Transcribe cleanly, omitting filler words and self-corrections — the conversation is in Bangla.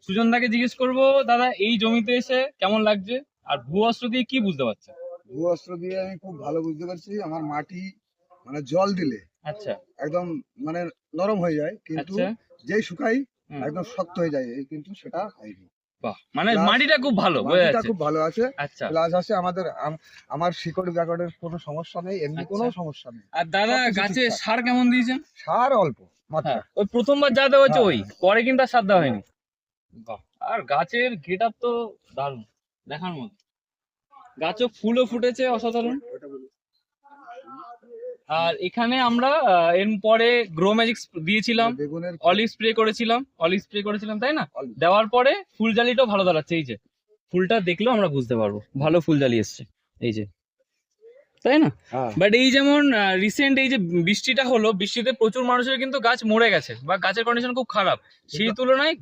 সুজনদাকে জিজ্ঞেস করবো, দাদা এই জমিতে এসে কেমন লাগছে আর ভূ অস্ত্র দিয়ে কি বুঝতে পারছে? ভূ অস্ত্র দিয়ে আমি খুব ভালো বুঝতে পারছি, আমার মাটি মানে জল দিলে আচ্ছা একদম মানে নরম হয়ে যায়, কিন্তু আচ্ছা। যেই শুকাই হুম। একদম শক্ত হয়ে যায়, এই কিন্তু সেটা হয়নি। বাহ, মানে Plus, মাটিটা খুব ভালো বোঝা মাটিটা যাচ্ছে। খুব ভালো আছে। আচ্ছা প্লাস আছে আমার শিকড় ব্যাকড়ের কোনো সমস্যা নেই, এমনি কোনো আচ্ছা। সমস্যা নেই। আর দাদা সবকিছু গাছে ঠিকঠাক। সার কেমন দিয়েছেন? সার অল্প মাত্রা। হ্যাঁ, ওই প্রথমবার যা দেওয়া হচ্ছে হ্যাঁ, ওই, পরে কিন্তু আর সার দেওয়া হয়নি। বাহ, আর গাছের গেট আপ তো দারুণ, দেখার মতো। গাছও ফুলও ফুটেছে অসাধারণ। আর এখানে আমরা এর পরে গ্রো ম্যাজিক দিয়েছিলাম, বেগুনের অলিভ স্প্রে করেছিলাম তাই না? olive। দেওয়ার পরে ফুল জালিটাও ভালো দাঁড়াচ্ছে। এই যে ফুলটা দেখলেও আমরা বুঝতে পারবো ভালো ফুল জালি এসছে, এই যে, তাই না? হ্যাঁ। বাট এই যেমন রিসেন্ট এই যে বৃষ্টিটা হলো, বৃষ্টিতে প্রচুর মানুষের কিন্তু গাছ মরে গেছে বা গাছের কন্ডিশন খুব খারাপ, সেই তুলনায়